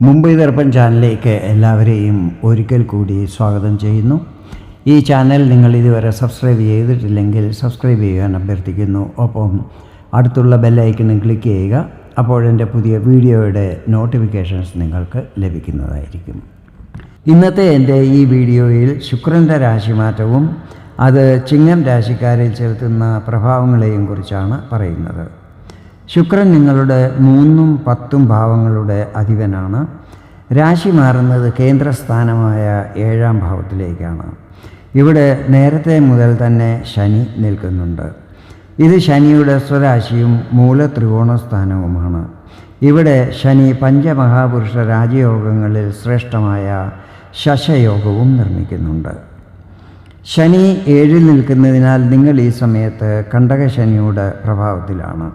മുംബൈ ദർപ്പൺ ചാനലിലേക്ക് എല്ലാവരെയും ഒരിക്കൽ കൂടി സ്വാഗതം ചെയ്യുന്നു. ഈ ചാനൽ നിങ്ങൾ ഇതുവരെ സബ്സ്ക്രൈബ് ചെയ്തിട്ടില്ലെങ്കിൽ സബ്സ്ക്രൈബ് ചെയ്യാൻ അഭ്യർത്ഥിക്കുന്നു. ഒപ്പം അടുത്തുള്ള ബെല്ലൈക്കണും ക്ലിക്ക് ചെയ്യുക. അപ്പോഴെൻ്റെ പുതിയ വീഡിയോയുടെ നോട്ടിഫിക്കേഷൻസ് നിങ്ങൾക്ക് ലഭിക്കുന്നതായിരിക്കും. ഇന്നത്തെ എൻ്റെ ഈ വീഡിയോയിൽ ശുക്രൻ്റെ രാശിമാറ്റവും അത് ചിങ്ങം രാശിക്കാരിൽ ചെലുത്തുന്ന പ്രഭാവങ്ങളെയും കുറിച്ചാണ് പറയുന്നത്. ശുക്രൻ നിങ്ങളുടെ 3ഉം 10ഉം ഭാവങ്ങളുടെ അധിപനാണ്. രാശി മാറുന്നത് കേന്ദ്രസ്ഥാനമായ 7ാം ഭാവത്തിലേക്കാണ്. ഇവിടെ നേരത്തെ മുതൽ തന്നെ ശനി നിൽക്കുന്നുണ്ട്. ഇത് ശനിയുടെ സ്വരാശിയും മൂലത്രികോണ സ്ഥാനവുമാണ്. ഇവിടെ ശനി പഞ്ചമഹാപുരുഷ രാജയോഗങ്ങളിൽ ശ്രേഷ്ഠമായ ശശയോഗവും നിർമ്മിക്കുന്നുണ്ട്. ശനി 7ൽ നിൽക്കുന്നതിനാൽ നിങ്ങൾ ഈ സമയത്ത് കണ്ടകശനിയുടെ പ്രഭാവത്തിലാണ്.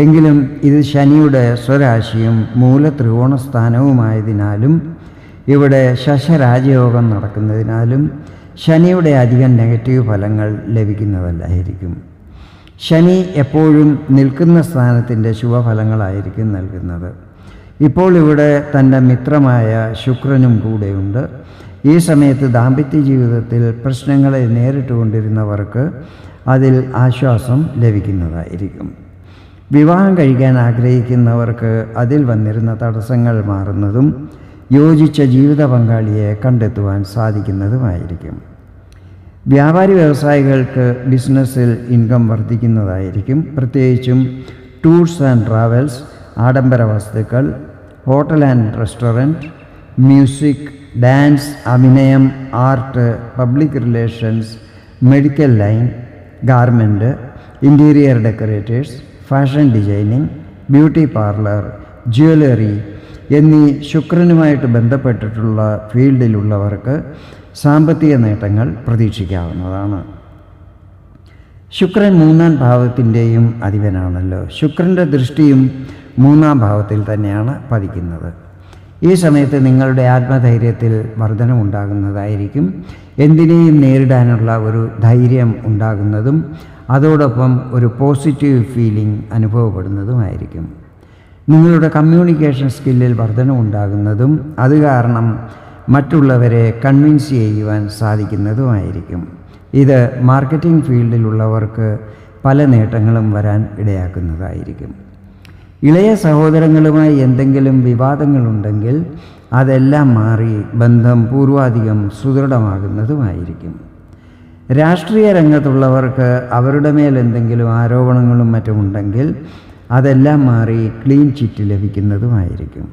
എങ്കിലും ഇത് ശനിയുടെ സ്വരാശിയും മൂലത്രികോണ സ്ഥാനവുമായതിനാലും ഇവിടെ ശശരാജയോഗം നടക്കുന്നതിനാലും ശനിയുടെ അധികം നെഗറ്റീവ് ഫലങ്ങൾ ലഭിക്കുന്നതല്ലായിരിക്കും. ശനി എപ്പോഴും നിൽക്കുന്ന സ്ഥാനത്തിൻ്റെ ശുഭഫലങ്ങളായിരിക്കും നൽകുന്നത്. ഇപ്പോൾ ഇവിടെ തൻ്റെ മിത്രമായ ശുക്രനും കൂടെയുണ്ട്. ഈ സമയത്ത് ദാമ്പത്യ ജീവിതത്തിൽ പ്രശ്നങ്ങളെ നേരിട്ടുകൊണ്ടിരുന്നവർക്ക് അതിൽ ആശ്വാസം ലഭിക്കുന്നതായിരിക്കും. വിവാഹം കഴിക്കാൻ ആഗ്രഹിക്കുന്നവർക്ക് അതിൽ വന്നിരുന്ന തടസ്സങ്ങൾ മാറുന്നതും യോജിച്ച ജീവിത പങ്കാളിയെ കണ്ടെത്തുവാൻ സാധിക്കുന്നതുമായിരിക്കും. വ്യാപാരി വ്യവസായികൾക്ക് ബിസിനസ്സിൽ ഇൻകം വർദ്ധിക്കുന്നതായിരിക്കും. പ്രത്യേകിച്ചും ടൂർസ് ആൻഡ് ട്രാവൽസ്, ആഡംബര വസ്തുക്കൾ, hotel and restaurant, music, dance, അഭിനയം, art, public relations, medical line, garment, interior decorators, fashion designing, beauty parlour, jewellery എന്നീ ശുക്രനുമായിട്ട് ബന്ധപ്പെട്ടിട്ടുള്ള ഫീൽഡിലുള്ളവർക്ക് സാമ്പത്തിക നേട്ടങ്ങൾ പ്രതീക്ഷിക്കാവുന്നതാണ്. ശുക്രൻ 3ാം ഭാവത്തിൻ്റെയും അധിപനാണല്ലോ. ശുക്രൻ്റെ ദൃഷ്ടിയും 3ാം ഭാവത്തിൽ തന്നെയാണ് പതിക്കുന്നത്. ഈ സമയത്ത് നിങ്ങളുടെ ആത്മധൈര്യത്തിൽ വർധനമുണ്ടാകുന്നതായിരിക്കും. എന്തിനേയും നേരിടാനുള്ള ഒരു ധൈര്യം ഉണ്ടാകുന്നതും അതോടൊപ്പം ഒരു പോസിറ്റീവ് ഫീലിംഗ് അനുഭവപ്പെടുന്നതുമായിരിക്കും. നിങ്ങളുടെ കമ്മ്യൂണിക്കേഷൻ സ്കില്ലിൽ വർധനമുണ്ടാകുന്നതും അത് കാരണം മറ്റുള്ളവരെ കൺവിൻസ് ചെയ്യുവാൻ സാധിക്കുന്നതുമായിരിക്കും. ഇത് മാർക്കറ്റിംഗ് ഫീൽഡിലുള്ളവർക്ക് പല നേട്ടങ്ങളും വരാൻ ഇടയാക്കുന്നതായിരിക്കും. ഇളയ സഹോദരങ്ങളുമായി എന്തെങ്കിലും വിവാദങ്ങളുണ്ടെങ്കിൽ അതെല്ലാം മാറി ബന്ധം പൂർവാധികം സുദൃഢമാകുന്നതുമായിരിക്കും. രാഷ്ട്രീയ രംഗത്തുള്ളവർക്ക് അവരുടെ മേൽ എന്തെങ്കിലും ആരോപണങ്ങളും മറ്റുമുണ്ടെങ്കിൽ അതെല്ലാം മാറി ക്ലീൻ ചിറ്റ് ലഭിക്കുന്നതുമായിരിക്കും.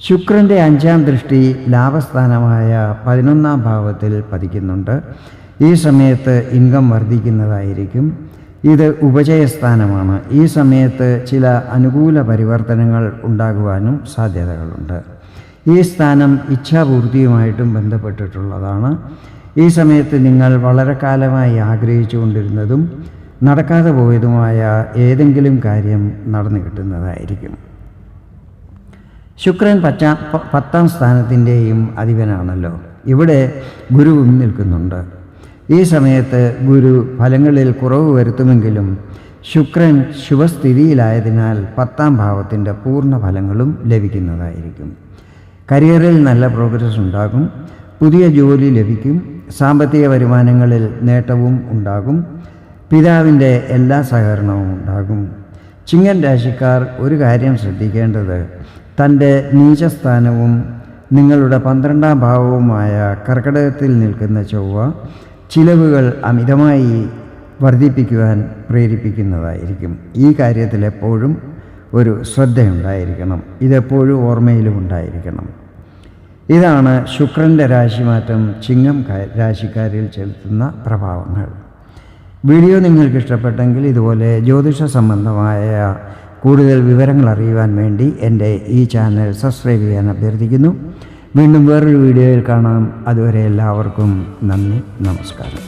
ശുക്രൻ്റെ 5ാം ദൃഷ്ടി ലാഭസ്ഥാനമായ 11ാം ഭാവത്തിൽ പതിക്കുന്നുണ്ട്. ഈ സമയത്ത് ഇൻകം വർദ്ധിക്കുന്നതായിരിക്കും. ഇത് ഉപജയസ്ഥാനമാണ്. ഈ സമയത്ത് ചില അനുകൂല പരിവർത്തനങ്ങൾ ഉണ്ടാകുവാനും സാധ്യതകളുണ്ട്. ഈ സ്ഥാനം ഇച്ഛാപൂർത്തിയുമായിട്ടും ബന്ധപ്പെട്ടിട്ടുള്ളതാണ്. ഈ സമയത്ത് നിങ്ങൾ വളരെ കാലമായി ആഗ്രഹിച്ചു കൊണ്ടിരുന്നതും നടക്കാതെ പോയതുമായ ഏതെങ്കിലും കാര്യം നടന്നു കിട്ടുന്നതായിരിക്കും. ശുക്രൻ 10ാം സ്ഥാനത്തിൻ്റെയും അധിപനാണല്ലോ. ഇവിടെ ഗുരുവും നിൽക്കുന്നുണ്ട്. ഈ സമയത്ത് ഗുരു ഫലങ്ങളിൽ കുറവ് വരുത്തുമെങ്കിലും ശുക്രൻ ശുഭസ്ഥിതിയിലായതിനാൽ 10ാം ഭാവത്തിൻ്റെ പൂർണ്ണ ഫലങ്ങളും ലഭിക്കുന്നതായിരിക്കും. കരിയറിൽ നല്ല പ്രോഗ്രസ് ഉണ്ടാകും. പുതിയ ജോലി ലഭിക്കും. സാമ്പത്തിക വരുമാനങ്ങളിൽ നേട്ടവും ഉണ്ടാകും. പിതാവിൻ്റെ എല്ലാ സഹകരണവും ഉണ്ടാകും. ചിങ്ങൻ രാശിക്കാർ ഒരു കാര്യം ശ്രദ്ധിക്കേണ്ടത് തൻ്റെ നീചസ്ഥാനവും നിങ്ങളുടെ 12ാം ഭാവവുമായ കർക്കിടകത്തിൽ നിൽക്കുന്ന ചൊവ്വ ചിലവുകൾ അമിതമായി വർദ്ധിപ്പിക്കുവാൻ പ്രേരിപ്പിക്കുന്നതായിരിക്കും. ഈ കാര്യത്തിൽ എപ്പോഴും ഒരു ശ്രദ്ധയുണ്ടായിരിക്കണം. ഇതെപ്പോഴും ഓർമ്മയിലും ഉണ്ടായിരിക്കണം. ഇതാണ് ശുക്രൻ്റെ രാശിമാറ്റം ചിങ്ങം രാശിക്കാരിൽ ചെലുത്തുന്ന പ്രഭാവങ്ങൾ. വീഡിയോ നിങ്ങൾക്ക് ഇഷ്ടപ്പെട്ടെങ്കിൽ ഇതുപോലെ ജ്യോതിഷ സംബന്ധമായ കൂടുതൽ വിവരങ്ങൾ അറിയുവാൻ വേണ്ടി എൻ്റെ ഈ ചാനൽ സബ്സ്ക്രൈബ് ചെയ്യാൻ അഭ്യർത്ഥിക്കുന്നു. വീണ്ടും വേറൊരു വീഡിയോയിൽ കാണാം. അതുവരെ എല്ലാവർക്കും നന്ദി, നമസ്കാരം.